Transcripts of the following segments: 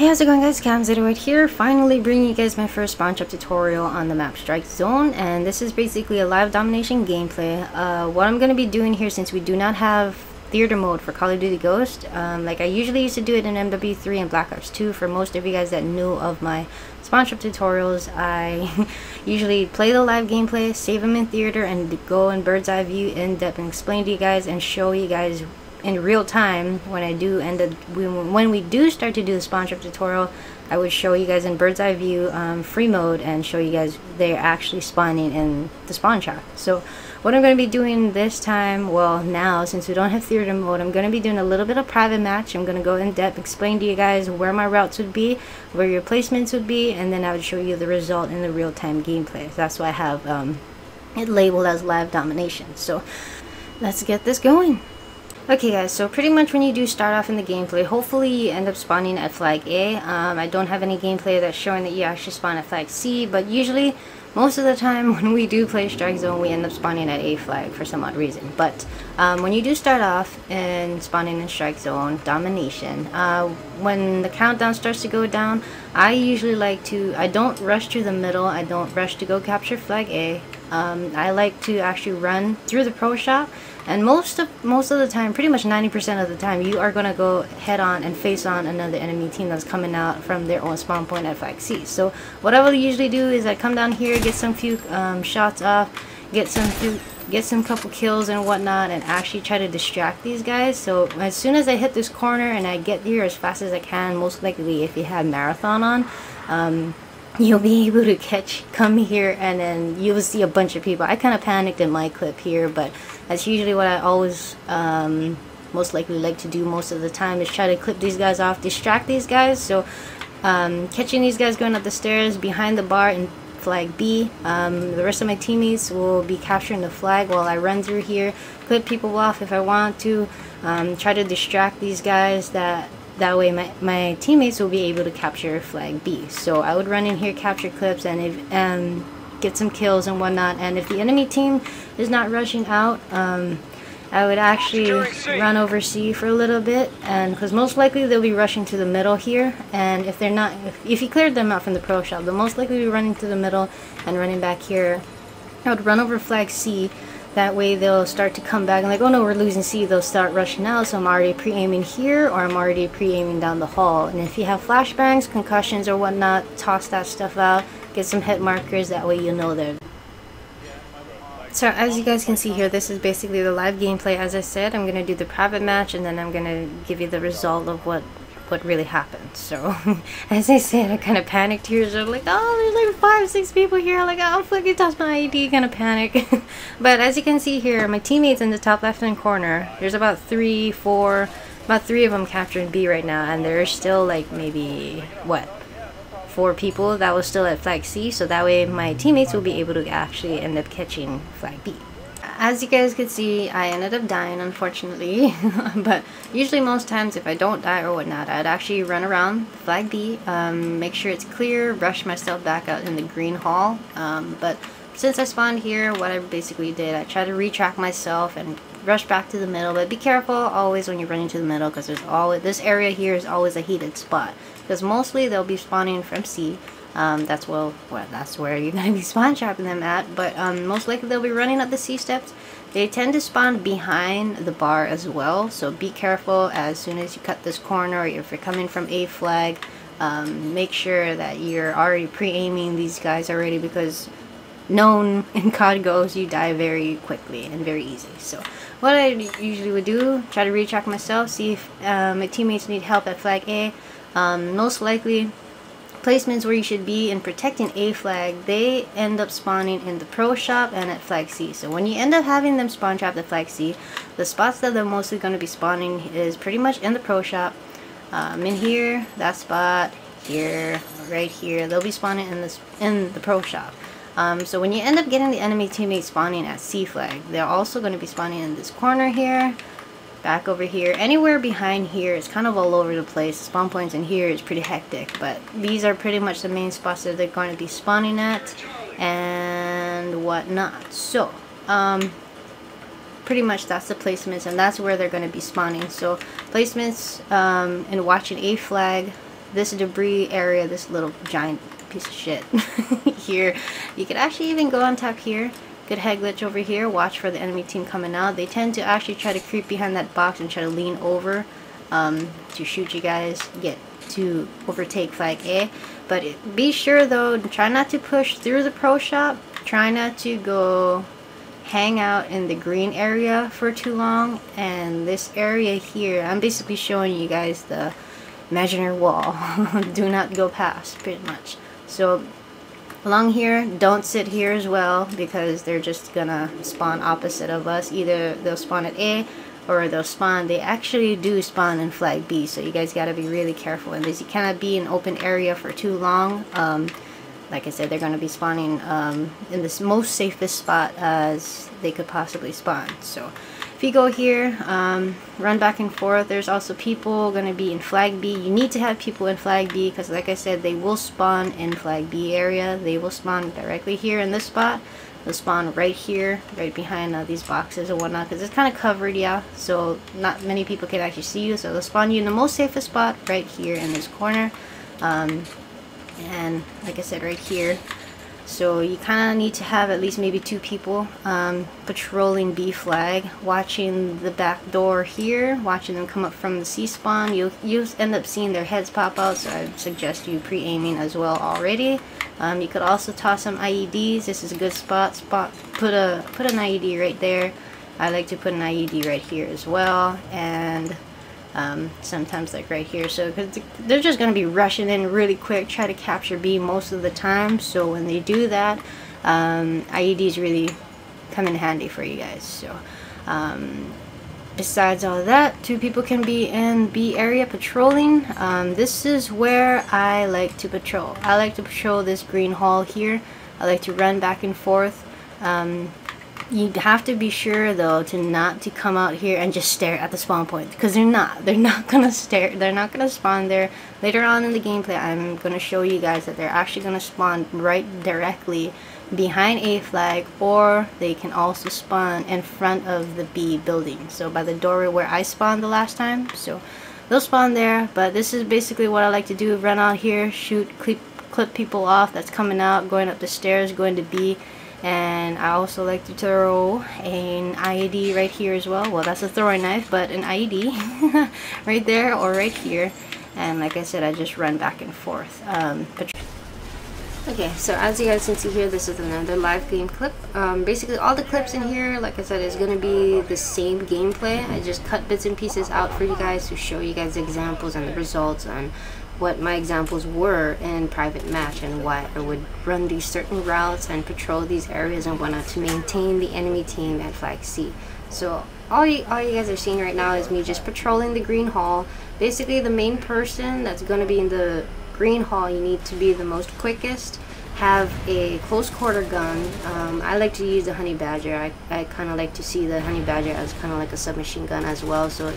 Hey, how's it going guys? Camzeta right here, finally bringing you guys my first spawn trap tutorial on the map Strikezone, and this is basically a live domination gameplay. What I'm going to be doing here, since we do not have theater mode for Call of Duty Ghost, like I usually used to do it in MW3 and Black Ops 2, for most of you guys that knew of my spawn trap tutorials, I usually play the live gameplay, save them in theater, and go in bird's eye view in depth and explain to you guys and show you guys in real time when I do when we do start to do the spawn trap tutorial. I would show you guys in bird's eye view free mode and show you guys they're actually spawning in the spawn trap. So what I'm going to be doing this time, well now since we don't have theater mode, I'm going to be doing a little bit of private match. I'm going to go in depth, explain to you guys where my routes would be, where your placements would be, and then I would show you the result in the real-time gameplay. So that's why I have it labeled as live domination. So let's get this going. Okay guys, so pretty much when you do start off in the gameplay, hopefully you end up spawning at flag A. I don't have any gameplay that's showing that you actually spawn at flag C, but usually, most of the time when we do play Strikezone, we end up spawning at A flag for some odd reason. But when you do start off in spawning in Strikezone, Domination, when the countdown starts to go down, I usually like to, I don't rush to the middle, I don't rush to go capture flag A. I like to actually run through the pro shop, and most of the time, pretty much 90% of the time, you are gonna go head on and face on another enemy team that's coming out from their own spawn point at flag C. So what I will usually do is I come down here, get some few shots off, get some couple kills and whatnot, and actually try to distract these guys. So as soon as I hit this corner and I get here as fast as I can, most likely if you have marathon on, you'll be able to come here, and then you'll see a bunch of people. I kind of panicked in my clip here, but that's usually what I always most likely like to do most of the time, is try to clip these guys off, distract these guys. So catching these guys going up the stairs behind the bar in flag B, the rest of my teammates will be capturing the flag while I run through here, clip people off if I want to, try to distract these guys. That way my teammates will be able to capture flag B. So I would run in here, capture clips, and get some kills and whatnot. And if the enemy team is not rushing out, I would actually run over C for a little bit, and because most likely they'll be rushing to the middle here. And if they're not, if you cleared them out from the pro shop, they'll most likely be running to the middle and running back here. I would run over flag C. That way they'll start to come back and like, oh no, we're losing C, they'll start rushing out. So I'm already pre-aiming here, or I'm already pre-aiming down the hall. And if you have flashbangs, concussions or whatnot, toss that stuff out, get some hit markers, that way you'll know they're. So as you guys can see here, this is basically the live gameplay. As I said, I'm going to do the private match, and then I'm going to give you the result of what really happened. So as I said, I kind of panicked here, so I'm like, oh, there's like 5-6 people here. I'm like, oh, fucking toss my ID, kind of panic. But as you can see here, my teammates in the top left hand corner, there's about 3 of them capturing B right now, and there's still like maybe what, 4 people that was still at flag C. So that way my teammates will be able to actually end up catching flag B. As you guys can see, I ended up dying, unfortunately. But usually most times if I don't die or whatnot, I'd actually run around flag B, make sure it's clear, rush myself back out in the green hall. But since I spawned here, what I basically did, I tried to retrack myself and rush back to the middle. But be careful always when you're running to the middle, because there's always, this area here is always a heated spot, because mostly they'll be spawning from C. That's where you're gonna be spawn trapping them at. But most likely they'll be running up the C steps. They tend to spawn behind the bar as well, so be careful as soon as you cut this corner, or if you're coming from A flag, make sure that you're already pre-aiming these guys already, because known in COD Ghost, you die very quickly and very easy. So what I usually would do, try to retrack myself, see if my teammates need help at flag A. Most likely placements where you should be in protecting A flag, they end up spawning in the pro shop and at flag C. So when you end up having them spawn trapped at flag C, the spots that they're mostly going to be spawning is pretty much in the pro shop, in here, that spot, here, right here. They'll be spawning in the pro shop. So when you end up getting the enemy teammate spawning at C flag, they're also going to be spawning in this corner here, back over here, anywhere behind here. It's kind of all over the place. Spawn points in here is pretty hectic, but these are pretty much the main spots that they're going to be spawning at and whatnot. So pretty much that's the placements, and that's where they're going to be spawning. So placements and watching A flag this debris area, this little giant piece of shit here. You could actually even go on top here. Good head glitch over here. Watch for the enemy team coming out. They tend to actually try to creep behind that box and try to lean over to shoot you guys, get to overtake flag A. But be sure though, try not to push through the pro shop. Try not to go hang out in the green area for too long. And this area here, I'm basically showing you guys the imaginary wall. Do not go past, pretty much. So along here, don't sit here as well, because they're just gonna spawn opposite of us. Either they'll spawn at A or they'll spawn, they actually do spawn in flag B, so you guys gotta be really careful in this. You cannot be in open area for too long. Like I said, they're gonna be spawning in this most safest spot as they could possibly spawn. So if you go here, run back and forth. There's also people going to be in flag B. You need to have people in flag B because, like I said, they will spawn in flag B area. They will spawn directly here in this spot. They'll spawn right here, right behind these boxes and whatnot, because it's kind of covered, yeah. So not many people can actually see you. So they'll spawn you in the most safest spot right here in this corner. And like I said, right here. So you kind of need to have at least maybe 2 people patrolling B flag, watching the back door here, watching them come up from the C spawn. You'll end up seeing their heads pop out, so I suggest you pre-aiming as well already. You could also toss some IEDs. This is a good spot. Put an IED right there. I like to put an IED right here as well, and sometimes like right here. So cause they're just going to be rushing in really quick, try to capture B most of the time. So when they do that, IEDs really come in handy for you guys. So besides all that, 2 people can be in B area patrolling. This is where I like to patrol. I like to patrol this green hall here. I like to run back and forth. You have to be sure though to not to come out here and just stare at the spawn point, because they're not gonna stare, they're not gonna spawn there. Later on in the gameplay, I'm gonna show you guys that they're actually gonna spawn right directly behind A flag, or they can also spawn in front of the B building, so by the doorway where I spawned the last time. So they'll spawn there, but this is basically what I like to do: run out here, shoot, clip people off that's coming out, going up the stairs, going to B. And I also like to throw an IED right here as well. Well, that's a throwing knife, but an IED right there or right here. And like I said, I just run back and forth. Okay, so as you guys can see here, this is another live game clip. Basically, all the clips in here, like I said, is going to be the same gameplay. I just cut bits and pieces out for you guys to show you guys examples and the results on what my examples were in private match, and why I would run these certain routes and patrol these areas and whatnot to maintain the enemy team at flag C. So all you guys are seeing right now is me just patrolling the green hall. Basically, the main person that's going to be in the green hall, you need to be the most quickest, have a close quarter gun. I like to use the honey badger. I kind of like to see the honey badger as kind of like a submachine gun as well, so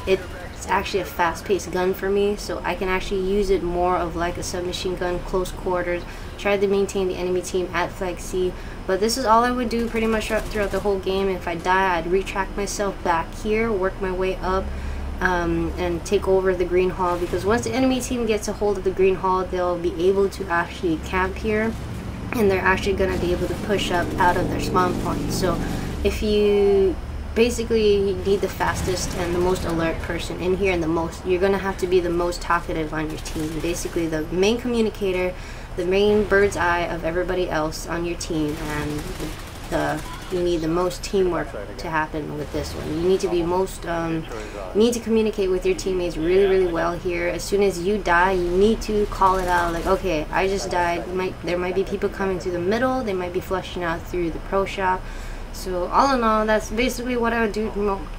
it's actually a fast-paced gun for me, so I can actually use it more of like a submachine gun, close quarters, try to maintain the enemy team at flag C. But this is all I would do pretty much throughout the whole game. If I die, I'd retract myself back here, work my way up, and take over the green hall, because once the enemy team gets a hold of the green hall, they'll be able to actually camp here, and they're actually going to be able to push up out of their spawn point. So if you basically need the fastest and the most alert person in here, and you're going to have to be the most talkative on your team, basically the main communicator, the main bird's eye of everybody else on your team, and you need the most teamwork to happen with this one. You need to be you need to communicate with your teammates really well here. As soon as you die, you need to call it out, like, okay, I just died. There might be people coming through the middle, they might be flushing out through the pro shop. So all in all, that's basically what I would do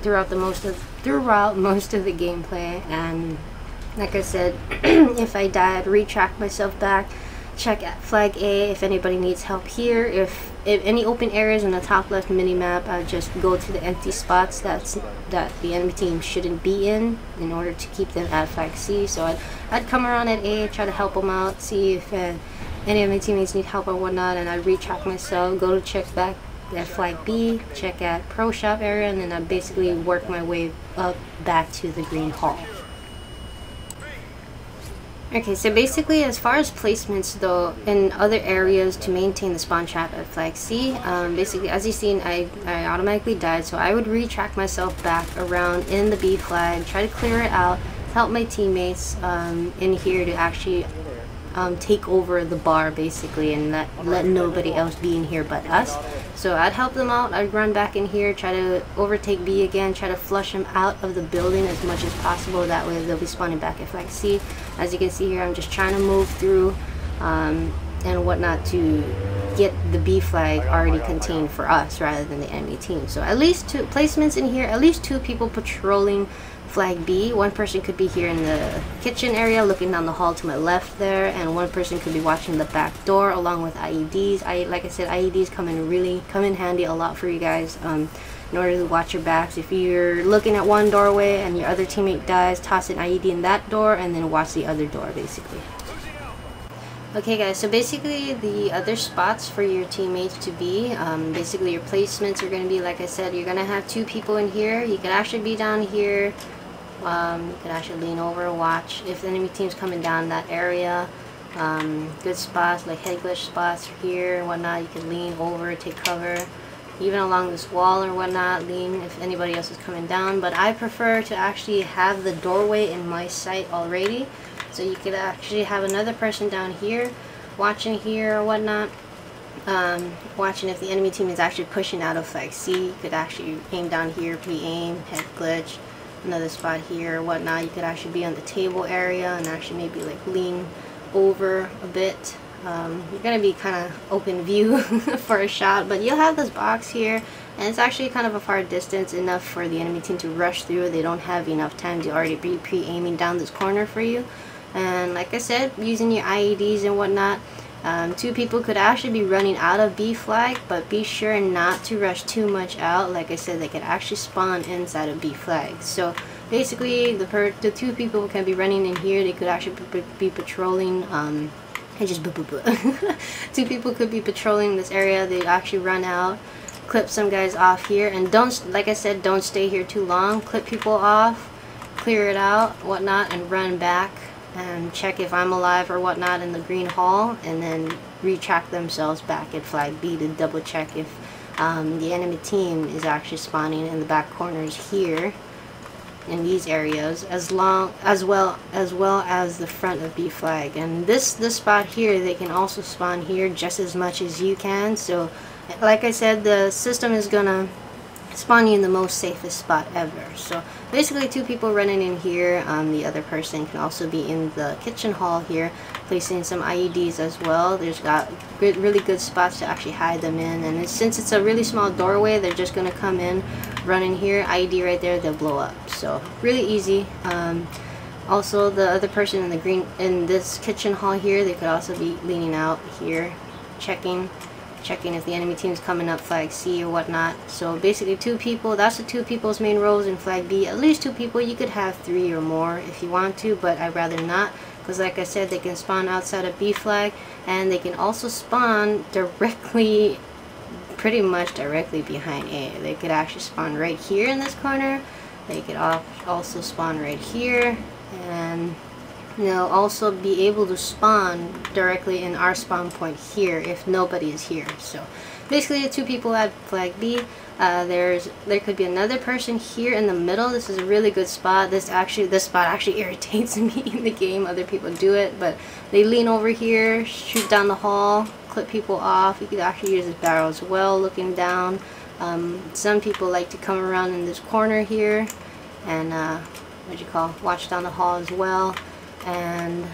throughout most of the gameplay. And like I said, if I die, I'd retract myself back, check at flag A if anybody needs help here. If any open areas in the top left mini-map, I'd just go to the empty spots that the enemy team shouldn't be in order to keep them at flag C. So I'd come around at A, try to help them out, see if any of my teammates need help or whatnot, and I'd retract myself, go to check back at flag B, check at pro shop area, and then I basically work my way up back to the green hall. Okay, so basically as far as placements though, in other areas to maintain the spawn trap at flag C, basically as you've seen, I automatically died, so I would retract myself back around in the B flag, try to clear it out, help my teammates in here to actually take over the bar basically, and let nobody else be in here but us. So I'd help them out, I'd run back in here, try to overtake B again, try to flush them out of the building as much as possible. That way they'll be spawning back at flag C. As you can see here, I'm just trying to move through and whatnot to get the B flag already contained for us rather than the enemy team. So at least 2 placements in here, at least 2 people patrolling flag B. One person could be here in the kitchen area looking down the hall to my left there, and one person could be watching the back door along with IEDs. Like I said, IEDs come in handy a lot for you guys in order to watch your backs. If you're looking at one doorway and your other teammate dies, toss an IED in that door and then watch the other door basically. Okay guys, so basically the other spots for your teammates to be, basically your placements are going to be, like I said, you're going to have 2 people in here. You could actually be down here. You could actually lean over, watch if the enemy team's coming down that area. Good spots like head glitch spots here and whatnot. You can lean over, take cover, even along this wall or whatnot. Lean if anybody else is coming down. But I prefer to actually have the doorway in my sight already, so you could actually have another person down here, watching here or whatnot. Watching if the enemy team is actually pushing out of flag C. You could actually aim down here, pre-aim, head glitch. Another spot here or whatnot. You could actually be on the table area and actually maybe like lean over a bit. You're gonna be kind of open view for a shot, but you'll have this box here, and it's actually kind of a far distance, enough for the enemy team to rush through. They don't have enough time to already be pre-aiming down this corner for you. And like I said, using your IEDs and whatnot, 2 people could actually be running out of B flag, but be sure not to rush too much out. Like I said, they could actually spawn inside of B flag. So basically the 2 people can be running in here. They could actually be patrolling 2 people could be patrolling this area. They'd actually run out, clip some guys off here, and don't, like I said, don't stay here too long. Clip people off, clear it out, whatnot, and run back and check if I'm alive or whatnot in the green hall, and then retract themselves back at flag B to double check if the enemy team is actually spawning in the back corners here in these areas, as well as the front of B flag. And this spot here, they can also spawn here just as much as you can. So like I said, the system is gonna spawn you in the most safest spot ever. So basically 2 people running in here. The other person can also be in the kitchen hall here, placing some IEDs as well. There's got really good spots to actually hide them in, and since it's a really small doorway, they're just gonna come in, run in here, IED right there, they'll blow up. So really easy. Also, the other person in the green in this kitchen hall here, they could also be leaning out here, checking if the enemy team's coming up flag C or whatnot. So basically 2 people, that's the 2 people's main roles in flag B. At least 2 people. You could have 3 or more if you want to, but I'd rather not, because like I said, they can spawn outside of B flag, and they can also spawn directly, pretty much directly behind A. They could actually spawn right here in this corner. They could also spawn right here, and they'll also be able to spawn directly in our spawn point here if nobody is here. So basically 2 people at flag B. There could be another person here in the middle. This is a really good spot. This spot actually irritates me in the game. Other people do it, but they lean over here, shoot down the hall, clip people off. You could actually use this barrel as well, looking down. Some people like to come around in this corner here and watch down the hall as well. And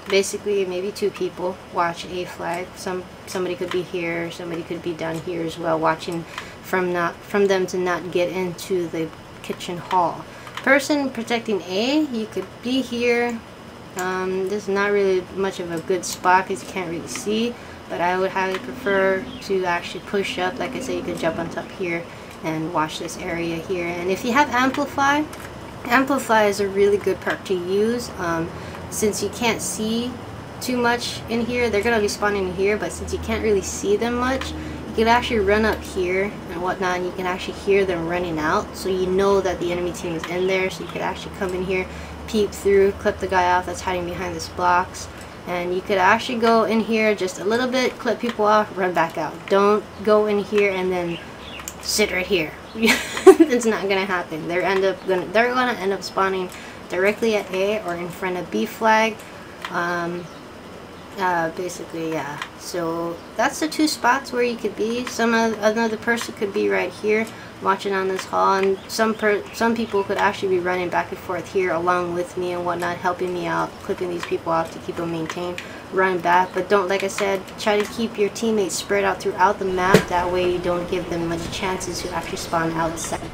basically maybe 2 people watch A flag. Somebody could be here, somebody could be down here as well, watching from them to not get into the kitchen hall. Person protecting A, you could be here. This is not really much of a good spot because you can't really see, but I would highly prefer to actually push up. Like I said, you could jump on top here and watch this area here. And if you have Amplify is a really good perk to use. Since you can't see too much in here, they're gonna be spawning in here, but since you can't really see them much, you could actually run up here and and whatnot, and you can actually hear them running out, so you know that the enemy team is in there. So you could actually come in here, peep through, clip the guy off that's hiding behind this blocks, and you could actually go in here just a little bit, clip people off, run back out. Don't go in here and then sit right here. It's not gonna happen. They're gonna end up spawning directly at A or in front of B flag. Basically, yeah. So that's the two spots where you could be. Another person could be right here watching on this hall, and some people could actually be running back and forth here along with me and whatnot, helping me out, clipping these people off to keep them maintained, run back. But don't, like I said, try to keep your teammates spread out throughout the map. That way you don't give them much chances to actually spawn outside.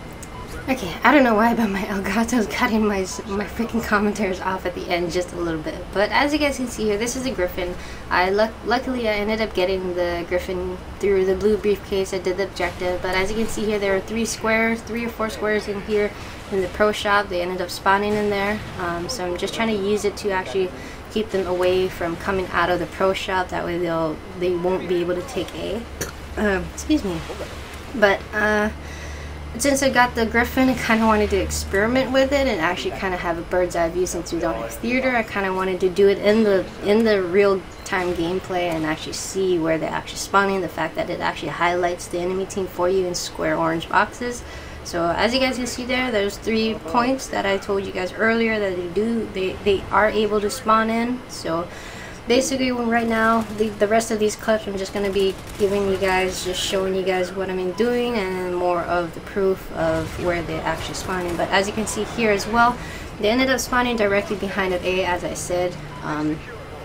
Okay, I don't know why, but my Elgato's cutting my freaking commentaries off at the end just a little bit. But as you guys can see here, this is a Griffin. Luckily I ended up getting the Griffin through the blue briefcase. I did the objective, but as you can see here, there are 3 or 4 squares in here in the pro shop. They ended up spawning in there. So I'm just trying to use it to actually keep them away from coming out of the pro shop. That way they won't be able to take A. Excuse me. But since I got the Griffin, I kind of wanted to experiment with it and actually kind of have a bird's eye view. Since we don't have theater, I kind of wanted to do it in the real time gameplay and actually see where they're actually spawning. The fact that it actually highlights the enemy team for you in square orange boxes. So as you guys can see there, there's 3 points that I told you guys earlier that they are able to spawn in. So basically, right now, the rest of these clips, I'm just going to be giving you guys, just showing you guys what I'm doing and more of the proof of where they're actually spawning. But as you can see here as well, they ended up spawning directly behind of A, as I said.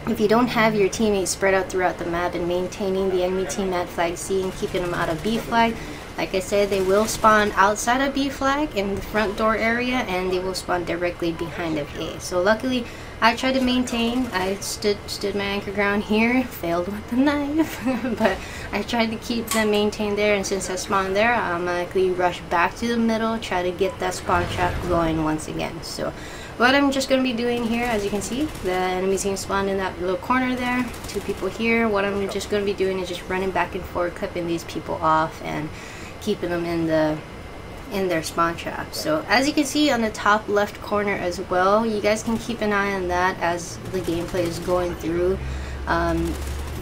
If you don't have your teammates spread out throughout the map and maintaining the enemy team at flag C and keeping them out of B flag, like I said, they will spawn outside of B flag in the front door area, and they will spawn directly behind of A. So luckily, I tried to maintain. I stood my anchor ground here, failed with the knife, but I tried to keep them maintained there, and since I spawned there, I automatically rushed back to the middle, try to get that spawn trap going once again. So what I'm just going to be doing here, as you can see, the enemy team spawned in that little corner there, 2 people here. What I'm just going to be doing is just running back and forth, clipping these people off and keeping them in their spawn trap. So as you can see on the top left corner as well, you guys can keep an eye on that as the gameplay is going through.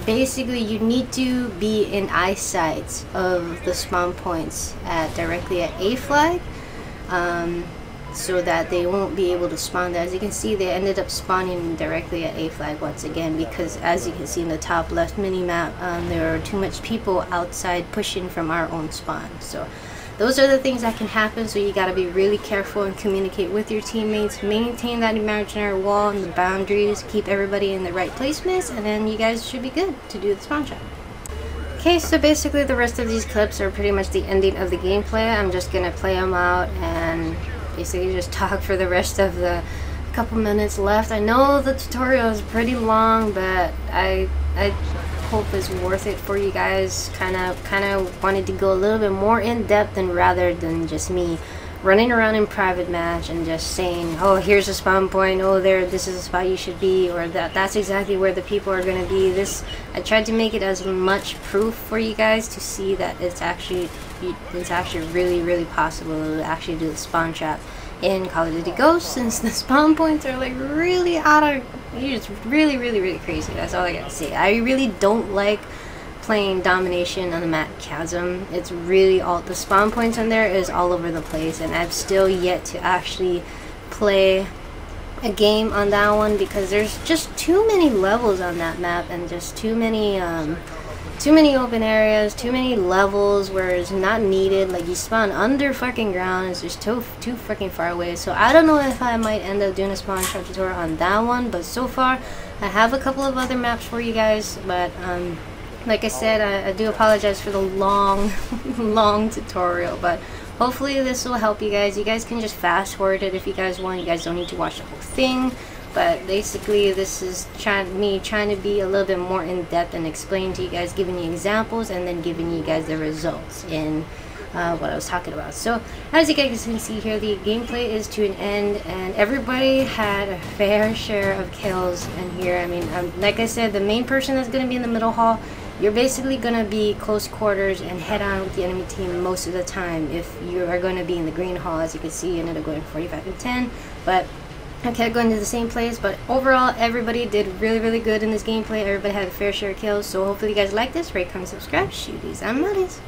Basically, you need to be in eyesight of the spawn points directly at A flag, so that they won't be able to spawn there. As you can see, they ended up spawning directly at A flag once again, because as you can see in the top left mini map, there are too much people outside pushing from our own spawn. So those are the things that can happen, so you got to be really careful and communicate with your teammates, maintain that imaginary wall and the boundaries, keep everybody in the right placements, and then you guys should be good to do the spawn trap. Okay, so basically the rest of these clips are pretty much the ending of the gameplay. I'm just going to play them out and basically just talk for the rest of the couple minutes left. I know the tutorial is pretty long, but I hope it's worth it for you guys. Kind of wanted to go a little bit more in depth, and rather than just me running around in private match and just saying, oh, here's a spawn point, oh, this is a spot you should be, or that's exactly where the people are going to be. I tried to make it as much proof for you guys to see that it's actually really possible to actually do the spawn trap in Call of Duty Ghosts, since the spawn points are like really it's really crazy. That's all I gotta say. I really don't like playing Domination on the map Chasm. It's really the spawn points on there is all over the place, and I've still yet to actually play a game on that one, because there's just too many levels on that map, and just too many open areas, too many levels where it's not needed. Like, you spawn under fucking ground, it's just too freaking far away. So I don't know if I might end up doing a spawn trap tutorial on that one, but so far I have a couple of other maps for you guys. But like I said, I do apologize for the long tutorial, but hopefully this will help you guys. You guys can just fast forward it if you guys want. You guys don't need to watch the whole thing. But basically, this is me trying to be a little bit more in depth and explain to you guys, giving you examples, and then giving you guys the results in what I was talking about. So as you guys can see here, the gameplay is to an end, and everybody had a fair share of kills in here. I mean, like I said, the main person that's going to be in the middle hall you're basically gonna be close quarters and head on with the enemy team most of the time if you are going to be in the green hall. As you can see, I ended up going 45 and 10, but I kept going to the same place. But overall, everybody did really good in this gameplay. Everybody had a fair share of kills, so hopefully you guys like this. Rate, comment, subscribe, shooties and muddies.